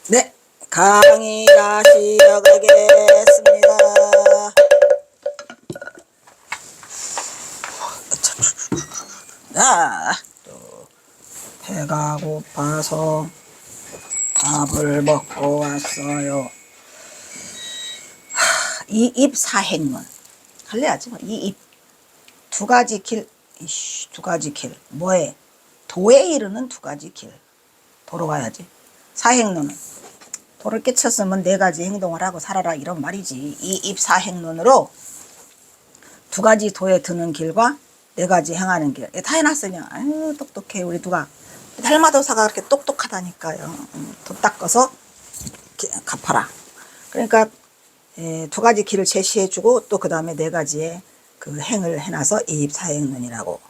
네, 강의가 시작하겠습니다. 또 배가 고파서 밥을 먹고 왔어요. 이입 사행론 할래야지 뭐. 이입 두 가지 길, 두 가지 길 뭐해? 도에 이르는 두 가지 길. 도로 가야지. 사행론은 도를 깨쳤으면 네 가지 행동을 하고 살아라 이런 말이지. 이입 사행론으로 두 가지 도에 드는 길과 네 가지 행하는 길. 다 해놨으냐. 아유 똑똑해 우리 누가. 달마도사가 그렇게 똑똑하다니까요. 도 닦아서 갚아라. 그러니까 두 가지 길을 제시해주고 또 그 다음에 네 가지의 그 행을 해놔서 이입사행론이라고.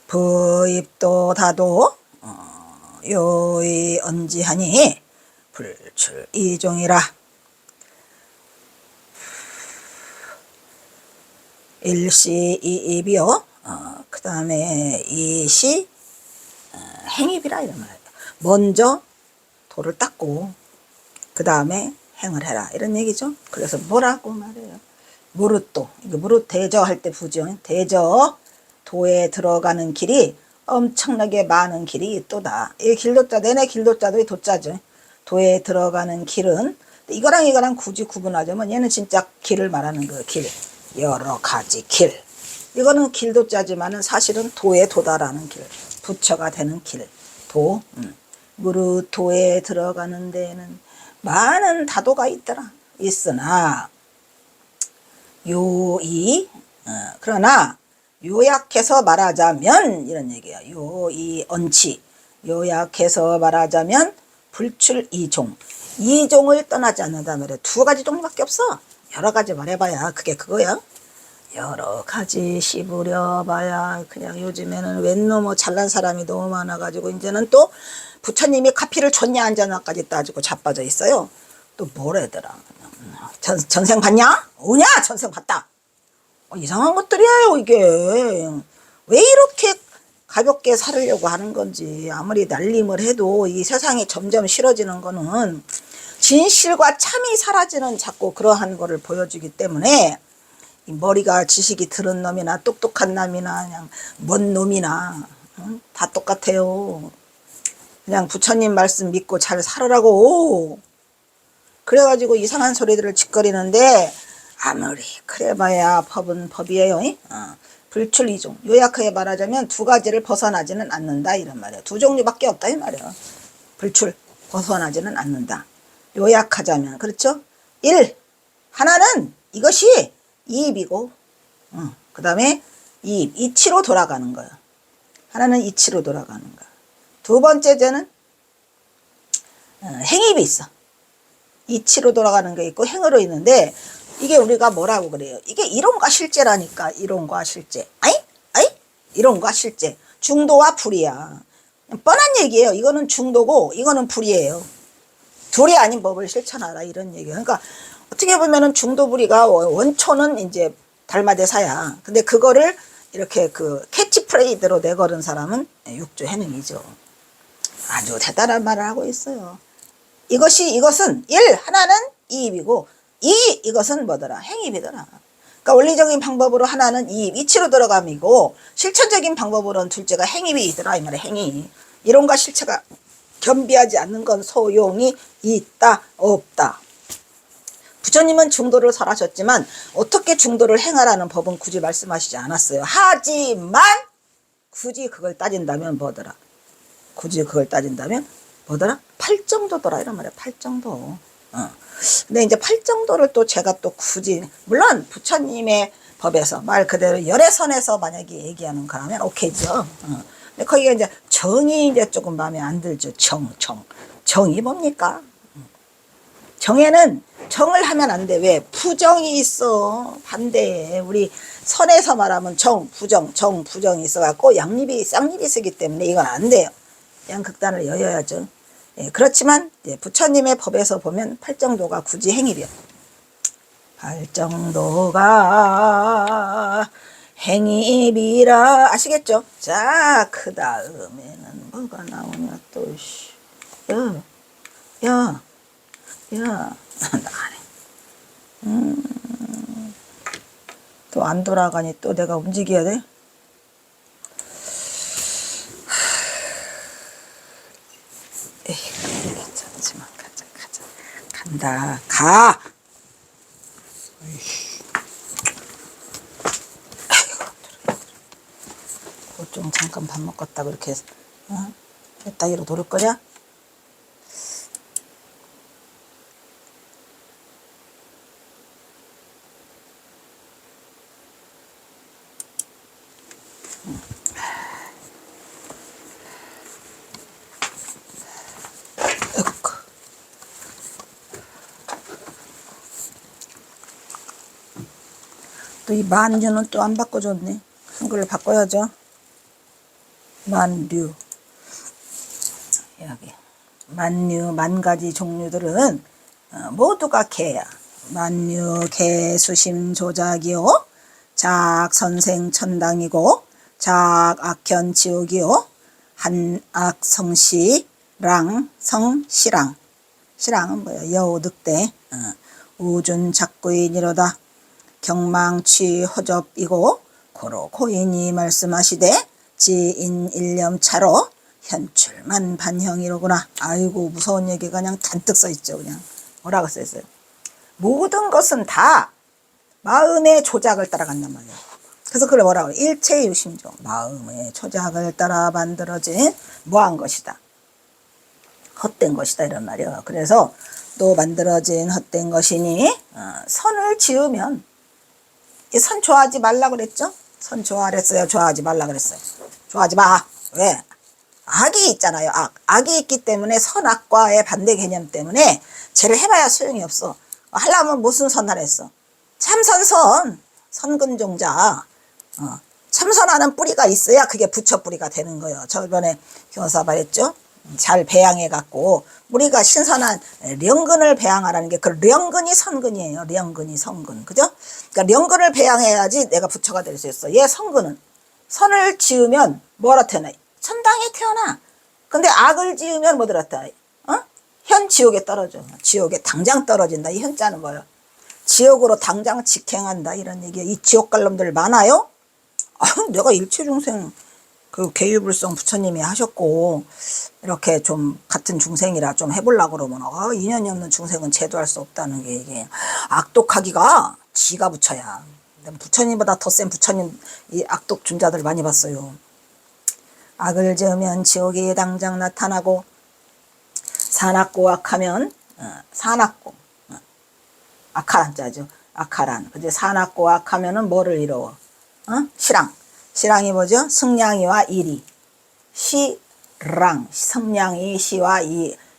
부입도 다도 요의 언지하니 불출 이종이라. 일시 이입이요. 그 다음에 이시 행입이라 이런 말이에요. 먼저 도를 닦고 그 다음에 행을 해라 이런 얘기죠. 그래서 뭐라고 말해요? 무릇도, 이거 무릇 대저 할 때 부죠. 대저 도에 들어가는 길이 엄청나게 많은 길이 있도다. 이 길도자, 내내 길도자도 이 도자죠. 도에 들어가는 길은 이거랑 이거랑 굳이 구분하자면 얘는 진짜 길을 말하는 그 길, 여러 가지 길. 이거는 길도자지만은 사실은 도에 도달하는 길, 부처가 되는 길, 도. 무릇 도에 들어가는 데에는 많은 다도가 있더라. 있으나 요이 그러나 요약해서 말하자면 이런 얘기야. 요이 언치 요약해서 말하자면 불출 이종. 이종을 떠나지 않는다 말이야. 두 가지 종류밖에 없어. 여러 가지 말해봐야 그게 그거야. 여러 가지 씹으려봐야 그냥 요즘에는 웬 놈의 잘난 사람이 너무 많아가지고 이제는 또 부처님이 카피를 줬냐 안 줬냐까지 따지고 자빠져 있어요. 또 뭐래더라. 전생 봤냐? 오냐? 전생 봤다. 이상한 것들이에요 이게. 왜 이렇게 가볍게 살으려고 하는 건지. 아무리 날림을 해도 이 세상이 점점 싫어지는 거는 진실과 참이 사라지는 자꾸 그러한 거를 보여주기 때문에 머리가 지식이 들은 놈이나 똑똑한 놈이나 그냥 뭔 놈이나 다 똑같아요. 그냥 부처님 말씀 믿고 잘 살으라고. 그래가지고 이상한 소리들을 짓거리는데 아무리 그래봐야 법은 법이에요. 불출 이종. 요약하게 말하자면 두 가지를 벗어나지는 않는다 이런 말이에요. 두 종류밖에 없다 이 말이에요. 불출 벗어나지는 않는다. 요약하자면 그렇죠. 1. 하나는 이것이 이입이고 그 다음에 이입, 이치로 돌아가는 거예요. 하나는 이치로 돌아가는 거예요. 두 번째는 행입이 있어. 이치로 돌아가는 게 있고 행으로 있는데 이게 우리가 뭐라고 그래요? 이게 이론과 실제라니까. 이론과 실제. 아이? 이론과 실제. 중도와 불이야. 뻔한 얘기예요. 이거는 중도고 이거는 불이에요. 둘이 아닌 법을 실천하라 이런 얘기예요. 그러니까 어떻게 보면은 중도불이가 원초는 이제 달마대사야. 근데 그거를 이렇게 그 캐치프레이드로 내걸은 사람은 육조 해능이죠. 아주 대단한 말을 하고 있어요. 이것은 1. 하나는 이입이고 2. 이것은 뭐더라? 행입이더라. 그러니까 원리적인 방법으로 하나는 이입, 이치로 들어감이고 실천적인 방법으로는 둘째가 행입이더라 이 말이야. 행위. 이론과 실체가 겸비하지 않는 건 소용이 있다 없다. 부처님은 중도를 설하셨지만 어떻게 중도를 행하라는 법은 굳이 말씀하시지 않았어요. 하지만 굳이 그걸 따진다면 뭐더라? 굳이 그걸 따진다면 뭐더라? 팔정도더라 이런 말이야. 팔정도. 근데 이제 팔정도를 또 제가 또 굳이 물론 부처님의 법에서 말 그대로 열애선에서 만약에 얘기하는 거라면 오케이죠. 근데 거기가 이제 정이 이제 조금 마음에 안 들죠. 정이 뭡니까? 정에는 정을 하면 안 돼. 왜? 부정이 있어. 반대에. 우리 선에서 말하면 정, 부정이 있어갖고 양립이, 쌍립이 쓰기 때문에 이건 안 돼요. 양극단을 여여야죠. 예, 그렇지만 부처님의 법에서 보면 팔정도가 굳이 행입이요. 팔정도가 행입이라 아시겠죠? 자, 그 다음에는 뭐가 나오냐 또. 야, 야, 나가네. 또 안 돌아가니 또 내가 움직여야 돼? 에이, 괜찮지만 가자. 간다. 가! 좀 잠깐 밥 먹었다고 이렇게, 이따위로 노를 거냐? 또 이 만류는 또 안 바꿔줬네. 한글로 바꿔야죠. 만류. 여기. 만류, 만 가지 종류들은 모두가 개야. 만류, 개, 수심, 조작이요. 작, 선생, 천당이고, 작, 악현, 지옥이요. 한, 악, 성시, 랑, 성, 시랑. 시랑은 뭐야? 여우, 늑대. 우준, 작구인이로다. 경망취, 허접이고, 고로 고인이 말씀하시되, 지인 일념차로 현출만 반형이로구나. 아이고, 무서운 얘기가 그냥 잔뜩 써있죠. 그냥 뭐라고 써있어요? 모든 것은 다 마음의 조작을 따라간단 말이에요. 그래서 그걸 뭐라고 해요? 일체유심조. 마음의 조작을 따라 만들어진 뭐한 것이다. 헛된 것이다. 이런 말이에요. 그래서 또 만들어진 헛된 것이니 선을 지으면, 이 선 좋아하지 말라 그랬죠? 선 좋아하랬어요? 좋아하지 말라 그랬어요? 좋아하지 마. 왜? 악이 있잖아요. 악이 있기 때문에 선악과의 반대 개념 때문에 쟤를 해봐야 소용이 없어. 하려면 무슨 선을 했어? 참선선, 선근종자. 참선하는 뿌리가 있어야 그게 부처 뿌리가 되는 거예요. 저번에 교사 말했죠? 잘 배양해 갖고 우리가 신선한 령근을 배양하라는 게, 그 령근이 선근이에요. 령근이 선근, 그죠? 그러니까 령근을 배양해야지 내가 부처가 될 수 있어. 얘 선근은 선을 지으면 뭐라 태어나? 천당에 태어나. 근데 악을 지으면 뭐 들었다? 현 지옥에 떨어져. 지옥에 당장 떨어진다. 이 현자는 뭐예요? 지옥으로 당장 직행한다. 이런 얘기예요. 이 지옥 갈 놈들 많아요? 내가 일체중생 그 계유불성 부처님이 하셨고, 이렇게 좀 같은 중생이라 좀 해보려고 그러면, 인연이 없는 중생은 제도할 수 없다는 게, 이게 악독하기가 지가 부처야. 부처님보다 더 센 부처님, 이 악독 준자들 많이 봤어요. 악을 지으면 지옥이 당장 나타나고, 산악고 악하면, 산악고, 악한 자죠. 악하란. 근데 산악고 악하면은 뭐를 이루어? 시랑. 시랑이 뭐죠? 승량이와 일이. 시랑. 승량이 시와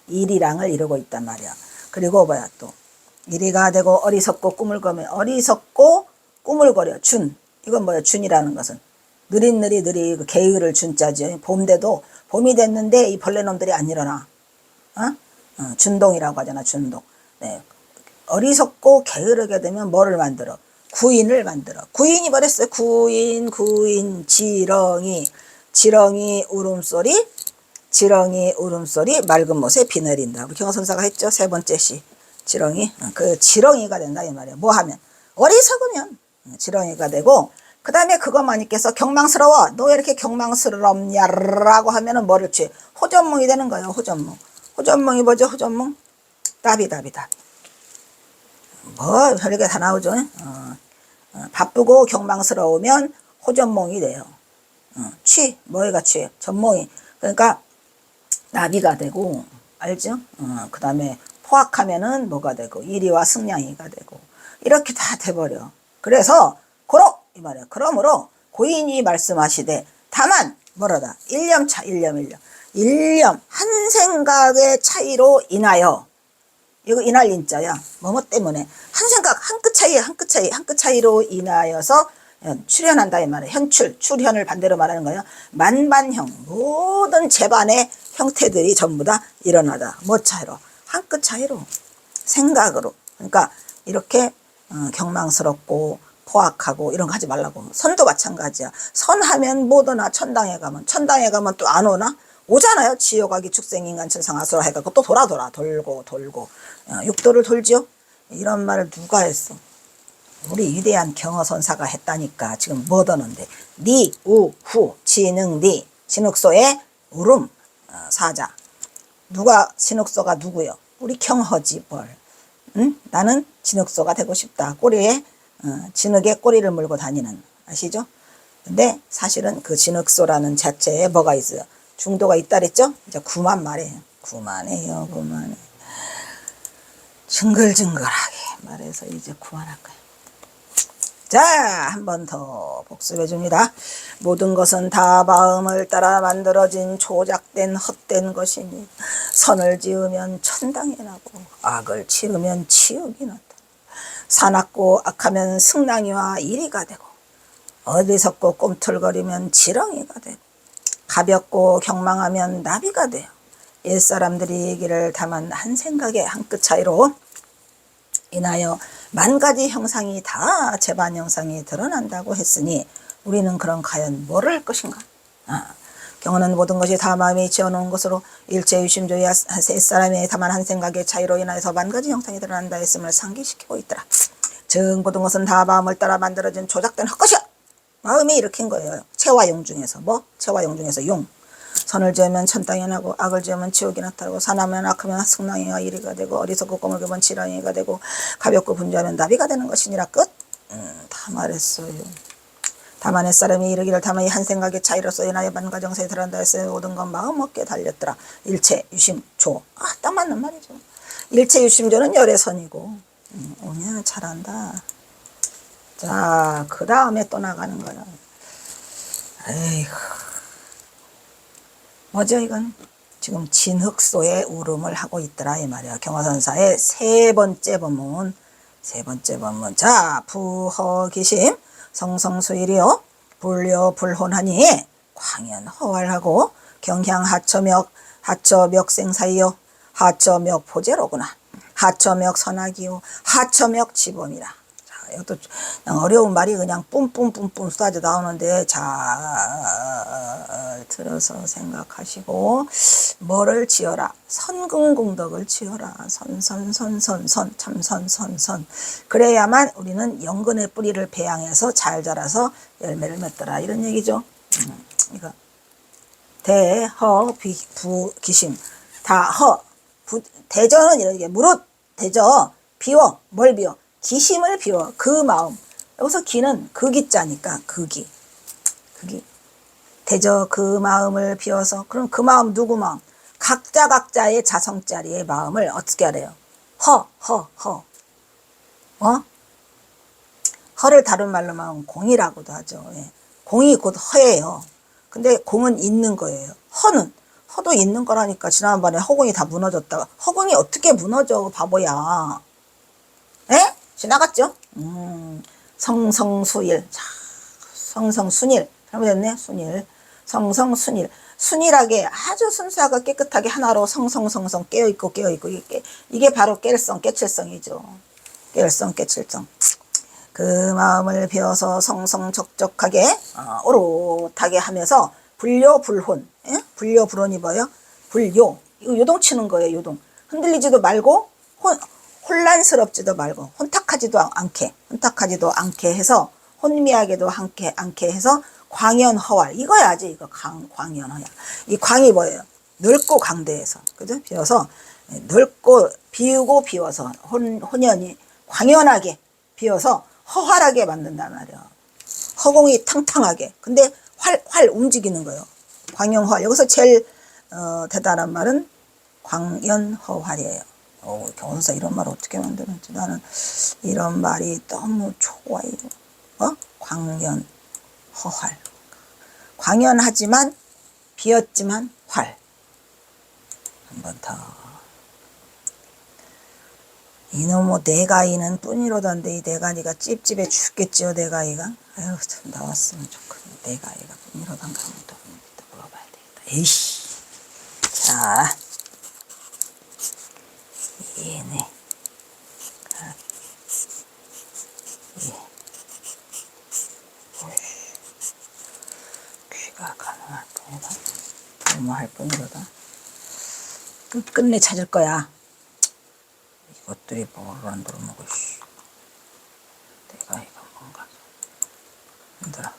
일이랑을 이루고 있단 말이야. 그리고 뭐야 또. 일이가 되고 어리석고 꾸물거려. 어리석고 꾸물거려. 준. 이건 뭐야? 준이라는 것은. 느릿느릿 그 게으를 준자죠. 봄돼도 봄이 됐는데 이 벌레놈들이 안 일어나. 준동이라고 하잖아. 준동. 네. 어리석고 게으르게 되면 뭐를 만들어? 구인을 만들어. 구인이 뭐랬어요? 구인, 지렁이 울음소리, 맑은 못에 비 내린다. 우리 경화선사가 했죠? 세 번째 시. 지렁이. 그 지렁이가 된다. 이 말이야. 뭐 하면? 어리석으면 지렁이가 되고, 그 다음에 그것만 있겠어? 경망스러워. 너 왜 이렇게 경망스럽냐라고 하면은 뭐를 취해? 호전몽이 되는 거예요. 호전몽. 호전몽이 뭐죠? 호전몽? 답이. 뭐 별게 다 나오죠. 바쁘고 경망스러우면 호전몽이 돼요. 뭐가 취해? 전몽이. 그러니까 나비가 되고, 알죠? 그 다음에 포악하면은 뭐가 되고, 일이와 승량이가 되고, 이렇게 다 돼버려. 그래서 고로 이 말이야. 그러므로 고인이 말씀하시되, 다만 뭐라다? 일념 한 생각의 차이로 인하여. 이거 인할 인자야. 뭐뭐 때문에 한 생각, 한 끗 차이로 인하여서 출현한다 이 말이에요. 출현을 반대로 말하는 거예요. 만반형, 모든 재반의 형태들이 전부 다 일어나다. 뭐 차이로? 한 끗 차이로, 생각으로. 그러니까 이렇게 경망스럽고 포악하고 이런 거 하지 말라고. 선도 마찬가지야. 선하면 못 오나. 천당에 가면 또 안 오나? 오잖아요. 지옥아기 축생인간 천상아수라 해갖고 또 돌고 육도를 돌죠. 이런 말을 누가 했어? 우리 위대한 경어선사가 했다니까. 지금 뭐 더는데 니, 우, 후, 진흥, 니 진흙소의 울음 사자. 누가 진흙소가 누구요? 우리 경허지 뭘. 응? 나는 진흙소가 되고 싶다. 꼬리에 진흙에 꼬리를 물고 다니는, 아시죠? 근데 사실은 그 진흙소라는 자체에 뭐가 있어요? 중도가 있다 그랬죠? 이제 그만 말해요. 그만해요. 징글징글하게 말해서 이제 그만할 거예요. 자, 한 번 더 복습해 줍니다. 모든 것은 다 마음을 따라 만들어진 조작된 헛된 것이니 선을 지으면 천당이 나고 악을 치르면 치욕이 난다. 사납고 악하면 승랑이와 이리가 되고 어리석고 꿈틀거리면 지렁이가 되고 가볍고 경망하면 나비가 돼요. 옛사람들이 얘기를 다만 한 생각에 한 끗 차이로 인하여 만 가지 형상이 다 재반 형상이 드러난다고 했으니 우리는 그럼 과연 뭐를 할 것인가? 경우는 모든 것이 다 마음에 지어놓은 것으로 일체유심조의 옛사람의 다만 한 생각의 차이로 인하여서 만 가지 형상이 드러난다 했음을 상기시키고 있더라. 즉 모든 것은 다 마음을 따라 만들어진 조작된 헛것이야. 마음이 일으킨 거예요. 체와 용 중에서 뭐? 체와 용 중에서 용. 선을 지으면 천당이 나고 악을 지으면 지옥이 나타나고 사나면 악하면 승랑이가 이리가 되고 어리석고 꿈을 꿔면 지렁이가 되고 가볍고 분주하면 나비가 되는 것이니라. 끝. 다 말했어요. 다만 옛사람이 이르기를 다만 이 한 생각의 차이로서 인하여 만가정세에 들어간다 했으니 모든 건 마음 먹게 달렸더라. 일체 유심조. 딱 맞는 말이죠. 일체 유심조는 열애선이고. 오냐 잘한다. 자, 그 다음에 또 나가는 거야. 에이구. 뭐죠 이건? 지금 진흙소의 울음을 하고 있더라 이 말이야. 경화선사의 세 번째 법문. 자, 부허기심 성성수일이요 불려불혼하니 광연허활하고 경향하처멱 하처멱생사이요 하처멱 포제로구나. 하처멱 선악이요 하처멱 지범이라. 이것도 어려운 말이 그냥 뿜뿜뿜뿜 쏟아져 나오는데 잘 들어서 생각하시고 뭐를 지어라? 선근공덕을 지어라. 참선선선 그래야만 우리는 영근의 뿌리를 배양해서 잘 자라서 열매를 맺더라 이런 얘기죠. 이거 대허부기심 다허 대저는 이렇게 무릇 대저 비워 뭘 비워? 기심을 비워. 그 마음. 여기서 기는 극이자니까 극이. 대저 그 마음을 비워서 그럼 그 마음 누구 마음? 각자의 자성자리의 마음을 어떻게 하래요? 허를 다른 말로 말하면 공이라고도 하죠. 예. 공이 곧 허예요. 근데 공은 있는 거예요. 허도 있는 거라니까. 지난번에 허공이 다 무너졌다가 허공이 어떻게 무너져 바보야. 에? 지나갔죠? 성성수일. 자, 성성순일. 잘못했네. 순일. 성성순일. 순일하게 아주 순수하고 깨끗하게 하나로 성성성성 깨어있고 이게 바로 깨칠성이죠. 깨칠성. 그 마음을 비워서 성성적적하게 오롯하게 하면서 불려불혼. 예? 불려불혼이 뭐예요? 불요. 이거 요동치는 거예요. 요동. 흔들리지도 말고 혼란스럽지도 말고 혼탁하지도 않게 해서 혼미하게도 않게 해서 광연허활 이거야지. 이거 광연허활. 이 광이 뭐예요? 넓고 강대해서 그죠? 비워서 넓고 비워서 혼연이 광연하게 비워서 허활하게 만든단 말이야. 허공이 탕탕하게. 근데 활 움직이는 거예요. 광연허활. 여기서 제일 대단한 말은 광연허활이에요. 경선사 이런 말 어떻게 만드는지 나는 이런 말이 너무 좋아요. 광연 허활. 광연하지만 비었지만 활. 한 번 더. 이놈의 내가이는 뿐이로던데 이 내가이가 찝찝해 죽겠지요. 내가이가. 아유 참 나왔으면 좋겠네. 내가이가 뿐이로던가 또 물어봐야 되겠다. 에이씨. 자. 얘네. 귀가 가능할 뿐이다. 뭐할 뿐. 손으로다. 끝내 찾을 거야. 이것들이 뭐를 안 들어먹어. 내가 이거 뭔가 힘들어.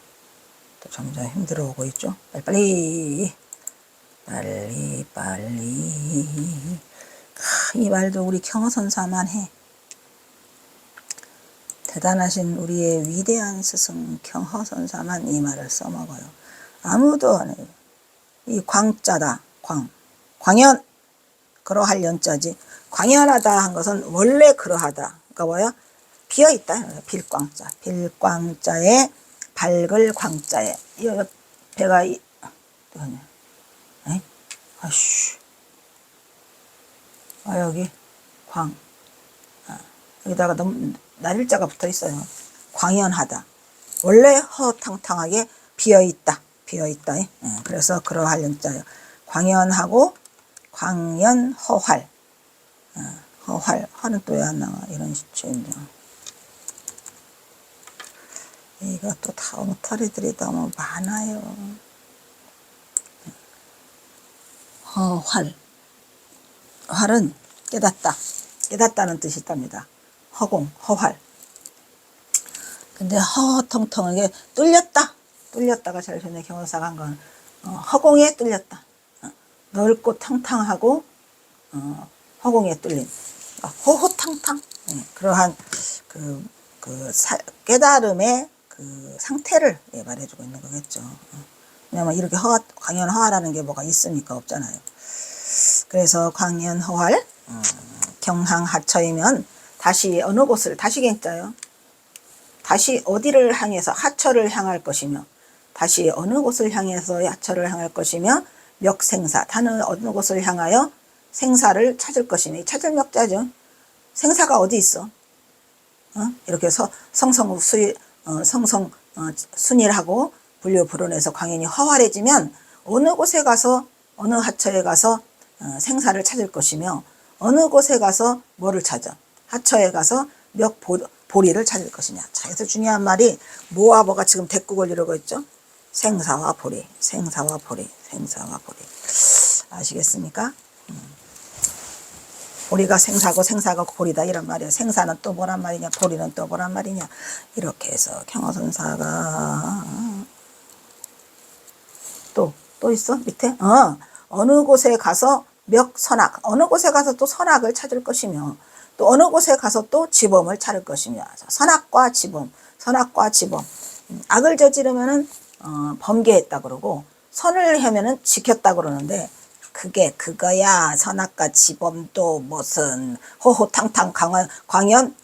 또 점점 힘들어 오고 있죠. 빨리 이 말도 우리 경허선사만 해. 대단하신 우리의 위대한 스승 경허선사만 이 말을 써먹어요. 아무도 안 해요. 이 광자다. 광연. 그러할 연자지. 광연하다 한 것은 원래 그러하다. 그러니까 뭐야? 비어있다. 빌광자. 빌광자에 밝을 광자에. 이 배가 아씨. 여기 광. 여기다가 너무 날일자가 붙어 있어요. 광연하다. 원래 허탕탕하게 비어있다. 그래서 그러할 연자예요. 광연하고 광연허활. 허는 또 왜 안 나와? 이런 시초인데. 이거 또 다 엉터리들이 너무 많아요. 허활. 활은 깨닫다. 깨닫다는 뜻이 있답니다. 허공, 허활. 근데 허텅텅하게 뚫렸다가 제일 전에 경호사가 한 건 허공에 뚫렸다. 넓고 탕탕하고 허공에 뚫린 호호탕탕. 그러한 깨달음의 그 상태를 말해주고 있는 거겠죠. 왜냐면 이렇게 광연허활하는 게 뭐가 있습니까? 없잖아요. 그래서 광연허활 경항하처이면 다시 어느 곳을 다시 갱자요. 다시 어디를 향해서 하처를 향할 것이며 다시 어느 곳을 향해서 하처를 향할 것이며 멱생사 다는 어느 곳을 향하여 생사를 찾을 것이며 이 찾을 멱자죠. 생사가 어디 있어? 이렇게 순일하고 분류 불원해서 광연이 허활해지면 어느 곳에 가서 어느 하처에 가서 생사를 찾을 것이며 어느 곳에 가서 뭐를 찾아? 하처에 가서 보리를 찾을 것이냐. 자, 그래서 중요한 말이 뭐와 뭐가 지금 대국을 이루고 있죠? 생사와 보리. 아시겠습니까? 보리가 생사고 생사가 보리다 이런 말이에요. 생사는 또 뭐란 말이냐, 보리는 또 뭐란 말이냐. 이렇게 해서 경허선사가 또 있어 밑에 어느 곳에 가서 멱선악 어느 곳에 가서 또 선악을 찾을 것이며 또 어느 곳에 가서 또 지범을 찾을 것이며 선악과 지범 악을 저지르면은 범계했다 그러고 선을 하면은 지켰다 그러는데 그게 그거야. 선악과 지범도 무슨 호호탕탕 광연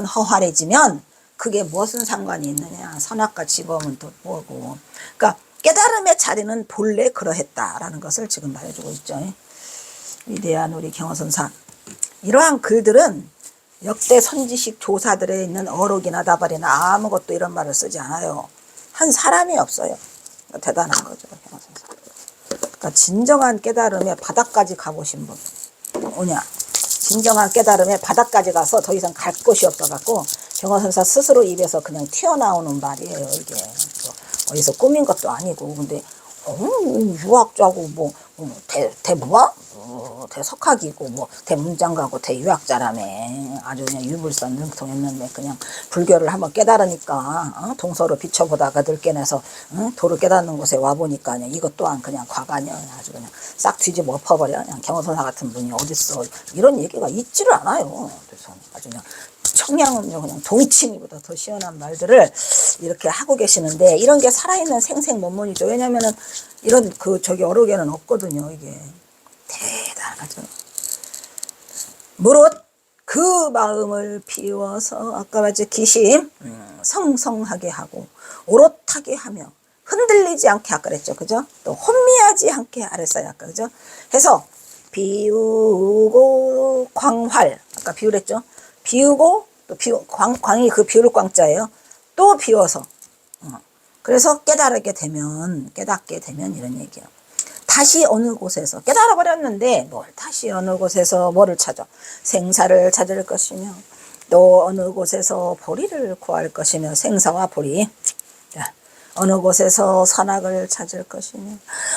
허활해지면 그게 무슨 상관이 있느냐. 선악과 지범은 또 뭐고. 그러니까 깨달음의 자리는 본래 그러했다라는 것을 지금 말해주고 있죠. 위대한 우리 경허선사. 이러한 글들은 역대 선지식 조사들에 있는 어록이나 다발이나 아무것도 이런 말을 쓰지 않아요. 한 사람이 없어요. 대단한 거죠. 경허선사. 그러니까 진정한 깨달음의 바닥까지 가보신 분 오냐. 진정한 깨달음의 바닥까지 가서 더 이상 갈 곳이 없어갖고 경허선사 스스로 입에서 그냥 튀어나오는 말이에요. 이게 어디서 꾸민 것도 아니고. 근데 유학자고 대부와 대석학이고 대문장가고 대유학자라며 아주 그냥 유물선 능통했는데 그냥 불교를 한번 깨달으니까 동서로 비춰보다가 들깨내서 도를 깨닫는 곳에 와보니까 이것 또한 그냥 과간이야. 아주 그냥 싹 뒤집어 엎어버려. 그냥 경허선사 같은 분이 어딨어. 이런 얘기가 있지를 않아요. 그래서 아주 그냥 청량은요 그냥 동치미보다 더 시원한 말들을 이렇게 하고 계시는데 이런 게 살아있는 생생문문이죠. 왜냐면은 이런 어록에는 없거든요. 이게 대단하죠. 무릇 그 마음을 비워서 아까 말했지 기심 성성하게 하고 오롯하게 하며 흔들리지 않게 아까 그랬죠. 그죠? 또 혼미하지 않게 아랬어요. 아까 그죠? 해서 비우고 광활 아까 비우랬죠. 비우고 또 광이 그 비울 광자예요. 또 비워서 그래서 깨닫게 되면 이런 얘기예요. 다시 어느 곳에서 깨달아 버렸는데 다시 어느 곳에서 뭐를 찾아? 생사를 찾을 것이며 또 어느 곳에서 보리를 구할 것이며 생사와 보리. 자, 어느 곳에서 선악을 찾을 것이며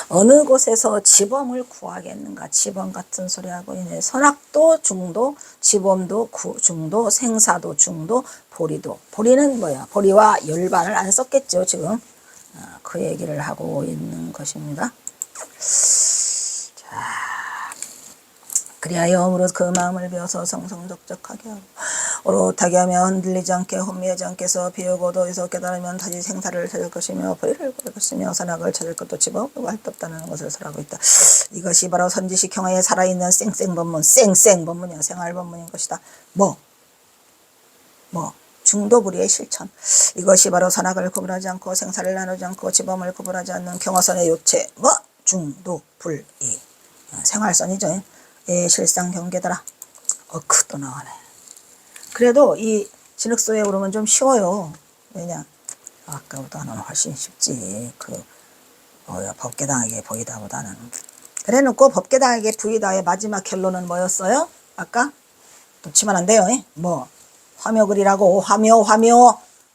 어느 곳에서 지범을 구하겠는가. 지범 같은 소리하고 있네. 선악도 중도, 지범도 중도, 생사도 중도, 보리도. 보리는 뭐야? 보리와 열반을 안 썼겠죠 지금. 그 얘기를 하고 있는 것입니다. 그리하여 영으로 그 마음을 비워서 성성적적하게 하고 오롯하게 하며 흔들리지 않게 혼미하지 않게서 비우고도에서 깨달으면 다시 생사를 찾을 것이며 보리를 구할 것이며 선악을 찾을 것도 집어보고 할 데 없다는 것을 설하고 있다. 이것이 바로 선지식 형아에 살아있는 쌩쌩법문, 쌩쌩법문이야. 생활법문인 것이다. 뭐 중도불이의 실천. 이것이 바로 선악을 구분하지 않고 생사를 나누지 않고 지범을 구분하지 않는 경화선의 요체. 중도불이 생활선이죠. 예, 실상 경계더라. 또 나오네. 그래도 이 진흙소에 오르면 좀 쉬워요. 왜냐? 아까보다는 훨씬 쉽지. 법계당하게 보이다보다는. 그래 놓고 법계당하게 보이다의 마지막 결론은 뭐였어요? 아까? 놓치면 안 돼요. 화묘 그리라고. 화묘.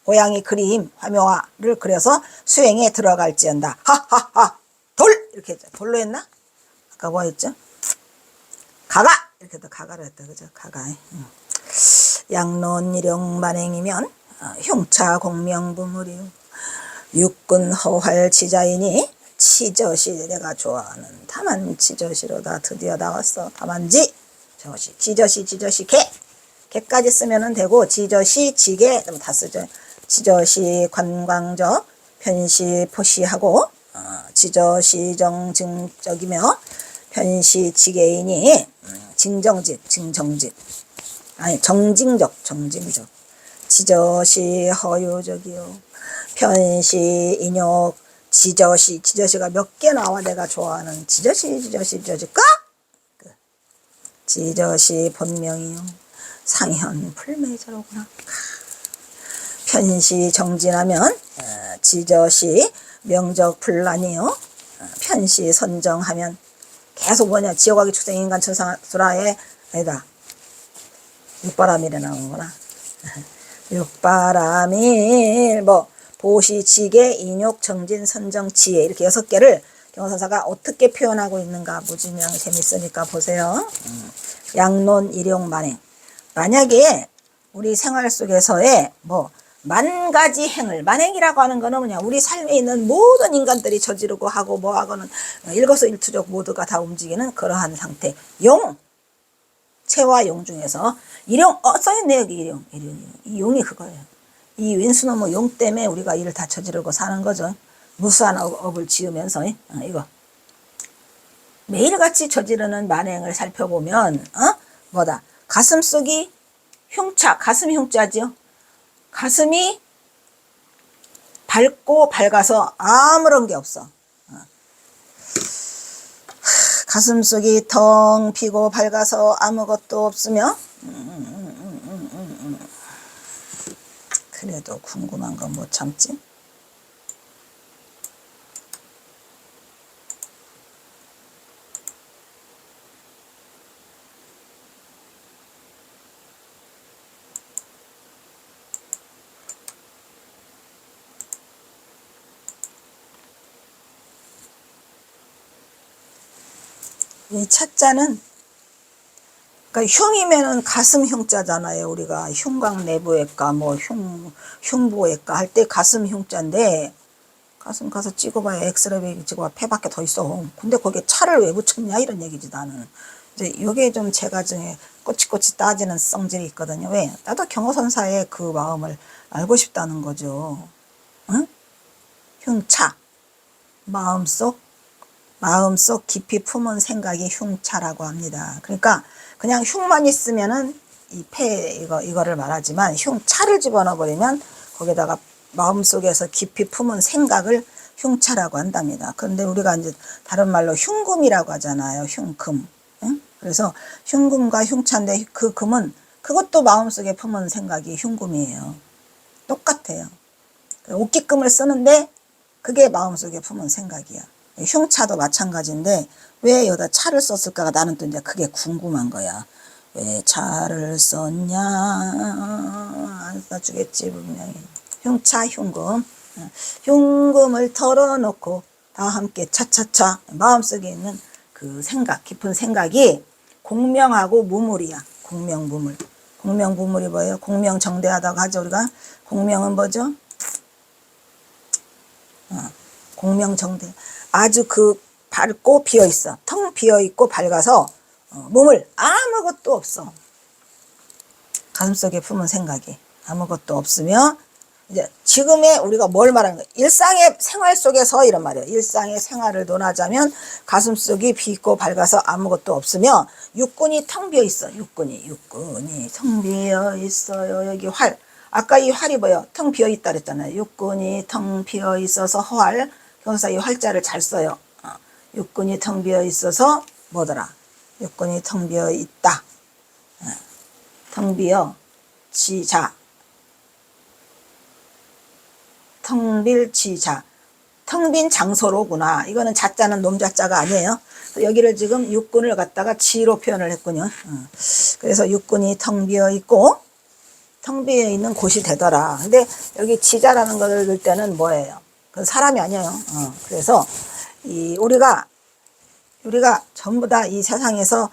고양이 그림, 화묘화를 그려서 수행에 들어갈지언다. 하하하. 돌! 이렇게 했죠. 돌로 했나? 아까 뭐 했죠? 가가! 이렇게 또 가가로 했다. 그죠? 가가. 양론 일용 만행이면 흉차 공명부물이요. 육군 허활 지자이니 치저시. 내가 좋아하는 다만 치저시로다. 드디어 나왔어. 다만지 저시. 지저시 개까지 쓰면 되고 지저시 지개 다 쓰죠. 지저시 관광적 편시 포시하고 지저시 정증적이며 편시 지개이니 정징적 지저시 허유적이요. 편시 인욕 지저시가 몇 개 나와. 내가 좋아하는 지저시까 지저시 본명이요. 상현 풀매자로구나. 편시 정진하면 지저시 명적 불란이요. 편시 선정하면 계속 지어가기 축생 인간 천상 수라에 아니다. 육바람일에 나오는구나. 육바람일 보시 지계 인욕 정진 선정 지혜 이렇게 6개를 경호선사가 어떻게 표현하고 있는가 무지명 재밌으니까 보세요. 양론 일용 만행. 만약에 우리 생활 속에서의 만 가지 행을, 만행이라고 하는 거는 뭐냐, 우리 삶에 있는 모든 인간들이 저지르고 하고 하고는 일거수일투족 모두가 다 움직이는 그러한 상태. 체와 용 중에서 일용, 써있네 여기 일용. 이 용이 그거예요. 이 왼수놈의 용 때문에 우리가 일을 다 저지르고 사는 거죠. 무수한 업을 지으면서 이거 매일같이 저지르는 만행을 살펴보면 가슴속이 흉차, 가슴이 흉자지요. 가슴이 밝고 밝아서 아무런 게 없어. 가슴속이 텅 비고 밝아서 아무것도 없으며 그래도 궁금한 건 못 참지. 이 차자는 그러니까 흉이면은 가슴 흉자잖아요. 우리가 흉곽 내부외과 흉부외과 할 때 가슴 흉자인데 가슴 가서 찍어봐야 엑스레이 찍어봐 폐밖에 더 있어. 근데 거기에 차를 왜 붙였냐 이런 얘기지 나는. 이제 이게 좀 제가 중에 꼬치꼬치 따지는 성질이 있거든요. 왜? 나도 경호선사의 그 마음을 알고 싶다는 거죠. 응? 흉차 마음속 깊이 품은 생각이 흉차라고 합니다. 그러니까 그냥 흉만 있으면은 이 이거를 말하지만 흉차를 집어넣어 버리면 거기다가 마음속에서 깊이 품은 생각을 흉차라고 한답니다. 그런데 우리가 이제 다른 말로 흉금이라고 하잖아요. 흉금. 응? 그래서 흉금과 흉차인데 그 금은 그것도 마음속에 품은 생각이 흉금이에요. 똑같아요. 옷깃금을 쓰는데 그게 마음속에 품은 생각이야. 흉차도 마찬가지인데 왜 여기다 차를 썼을까가 나는 또 이제 그게 궁금한 거야. 왜 차를 썼냐 안 써주겠지 분명히. 흉차 흉금 흉금을 털어놓고 다 함께 차차차. 마음속에 있는 그 생각, 깊은 생각이 공명하고 무물이야. 공명무물. 공명무물이 뭐예요? 공명정대하다고 하죠 우리가. 공명은 뭐죠? 공명정대. 아주 그 밝고 비어있어. 텅 비어있고 밝아서 무물 아무것도 없어. 가슴속에 품은 생각이 아무것도 없으며 이제 지금의 우리가 뭘 말하는 거야? 일상의 생활 속에서 이런 말이에요. 일상의 생활을 논하자면 가슴속이 비있고 밝아서 아무것도 없으며 육군이 텅 비어 있어. 육군이 텅 비어 있어요. 여기 활. 아까 이 활이 뭐예요? 텅 비어 있다 그랬잖아요. 육군이 텅 비어 있어서 활. 경사 이 활자를 잘 써요. 육군이 텅 비어 있어서 뭐더라? 육군이 텅 비어 있다. 텅 비어 지자. 텅빌 지자. 텅 빈 장소로구나. 이거는 자자는 놈자자가 아니에요. 여기를 지금 육군을 갖다가 지로 표현을 했군요. 그래서 육군이 텅 비어 있고 텅 비어 있는 곳이 되더라. 근데 여기 지자라는 것을 넣을 때는 뭐예요? 그건 사람이 아니에요. 그래서 이 우리가 전부 다 이 세상에서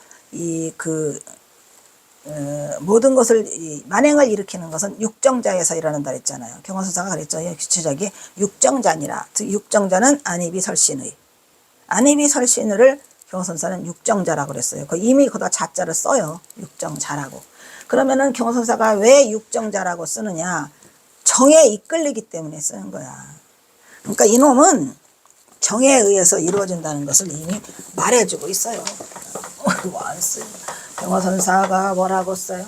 모든 것을 만행을 일으키는 것은 육정자에서 일어난다 했잖아요. 경화선사가 그랬죠. 규칙적이 육정자니라. 즉 육정자는 안이비설신의. 안이비설신의를 경화선사는 육정자라고 그랬어요. 이미 거기다 자자를 써요. 육정자라고. 그러면은 경화선사가 왜 육정자라고 쓰느냐? 정에 이끌리기 때문에 쓰는 거야. 그러니까 이놈은 정에 의해서 이루어진다는 것을 이미 말해주고 있어요. 안 써요. 경화선사가 뭐라고 써요?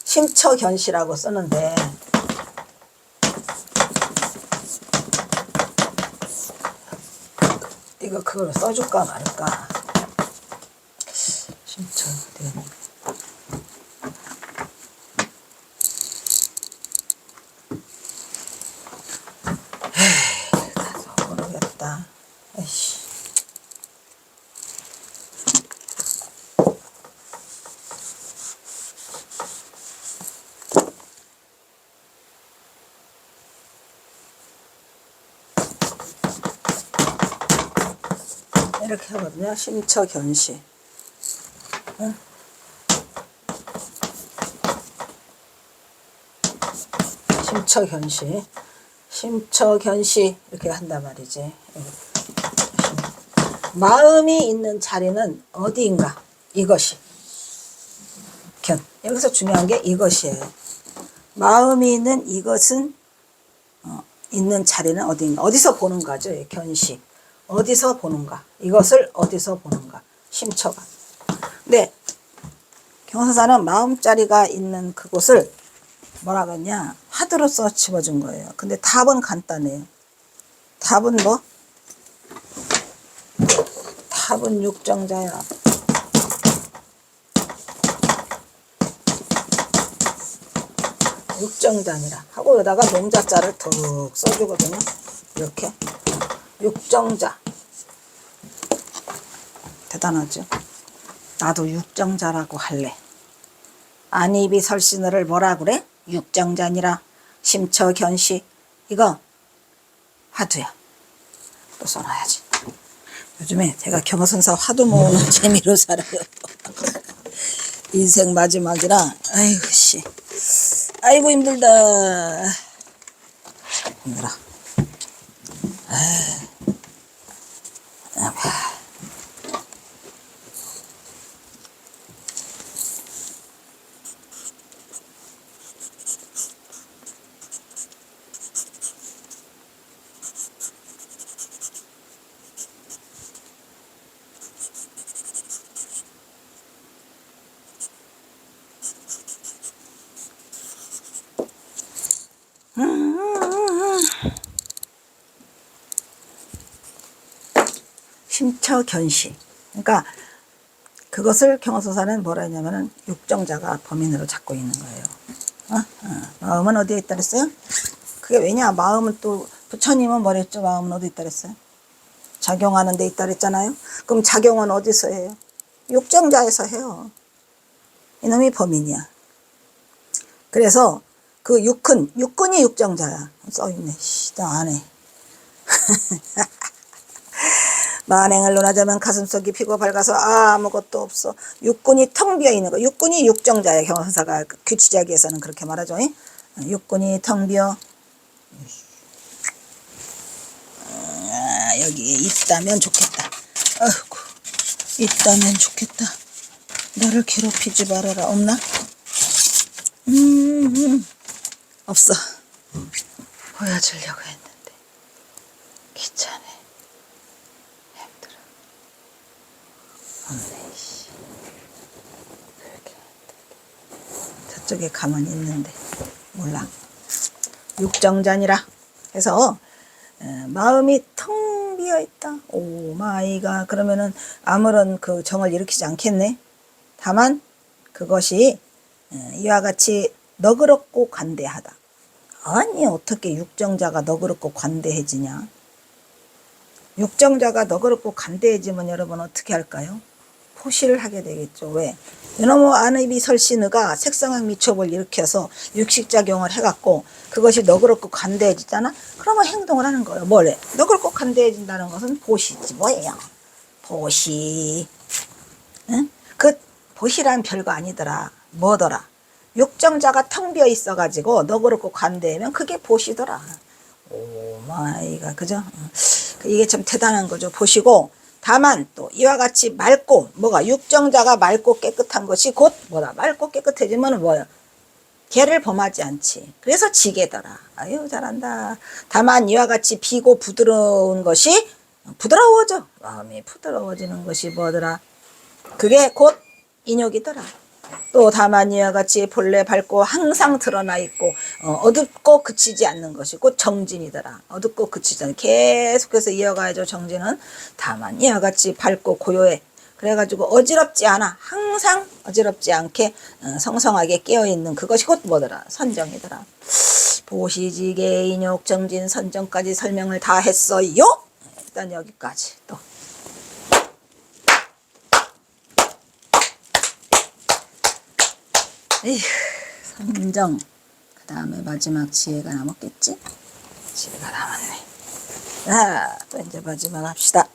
심처견시라고 쓰는데 이거 그걸 써줄까 말까? 심처견. 모르겠다. 에이씨. 이렇게 하거든요. 심처견시. 응? 심처견시. 심처견시 이렇게 한단 말이지. 마음이 있는 자리는 어디인가? 이것이. 견. 여기서 중요한 게 이것이에요. 마음이 있는 이것은 있는 자리는 어디인가? 어디서 보는가죠? 견시. 어디서 보는가? 이것을 어디서 보는가? 심처가. 근데 경화선사는 마음자리가 있는 그곳을 뭐라고 했냐? 하드로써 집어준 거예요. 근데 답은 간단해요. 답은 뭐? 답은 육정자야. 육정자니라 하고 여기다가 농자자를 툭 써주거든요. 이렇게. 육정자. 대단하죠? 나도 육정자라고 할래. 안이비설신의를 뭐라 그래? 육정자니라. 심처견시. 이거 화두야. 또 써놔야지. 요즘에 제가 경화선사 화두 모으는 재미로 살아요. 인생 마지막이라 아이고 씨. 아이고 힘들다. 힘들어. 심처견시. 그러니까 그것을 경화선사는 뭐라 했냐면은 육정자가 범인으로 잡고 있는 거예요. 마음은 어디에 있다 그랬어요? 그게 왜냐? 마음은 또 부처님은 뭐랬죠? 마음은 어디 있다 그랬어요? 작용하는 데 있다 그랬잖아요. 그럼 작용은 어디서 해요? 육정자에서 해요. 이놈이 범인이야. 그래서 그 육근이 육정자야. 써있네. 나 안 해. 만행을 논하자면 가슴속이 피고 밝아서 아무것도 없어. 육군이 텅 비어 있는 거. 육군이 육정자야. 경선사가 규치자기에서는 그렇게 말하죠. 육군이 텅 비어 여기에 있다면 좋겠다. 아이고, 있다면 좋겠다. 나를 괴롭히지 말아라. 없나? 없어. 보여주려고 했는데 귀찮네. 힘들어. 없네. 씨. 그렇게 저쪽에 가만히 있는데 몰라. 육정잔이라 해서 마음이 텅 비어 있다. 오 마이가 그러면은 아무런 그 정을 일으키지 않겠네. 다만 그것이 이와 같이 너그럽고 관대하다. 아니 어떻게 육정자가 너그럽고 관대해지냐. 육정자가 너그럽고 관대해지면 여러분 어떻게 할까요? 포시를 하게 되겠죠. 왜? 이놈의 안입이 설신의가 색상학 미첩을 일으켜서 육식작용을 해갖고 그것이 너그럽고 관대해지잖아? 그러면 행동을 하는 거예요. 뭐래? 너그럽고 관대해진다는 것은 보시지 뭐예요? 보시. 응? 그 보시란 별거 아니더라. 뭐더라? 육정자가 텅 비어 있어가지고 너그럽고 관대하면 그게 보시더라. 오 마이가 그죠? 이게 참 대단한 거죠. 보시고 다만 또 이와 같이 맑고 뭐가 육정자가 맑고 깨끗한 것이 곧 뭐다 맑고 깨끗해지면 뭐야 개를 범하지 않지. 그래서 지게더라. 아유 잘한다. 다만 이와 같이 비고 부드러운 것이 부드러워져. 마음이 부드러워지는 것이 뭐더라. 그게 곧 인욕이더라. 또 다만 이와 같이 본래 밝고 항상 드러나 있고 어둡고 그치지 않는 것이 곧 정진이더라. 어둡고 그치지 않는 계속해서 이어가야죠. 정진은 다만 이와 같이 밝고 고요해. 그래가지고 어지럽지 않아. 항상 어지럽지 않게 성성하게 깨어있는 그것이 곧 뭐더라. 선정이더라. 보시지계 인욕 정진 선정까지 설명을 다 했어요. 일단 여기까지 또 에휴, 선정. 그 다음에 마지막 지혜가 남았겠지? 지혜가 남았네. 또 이제 마지막 합시다.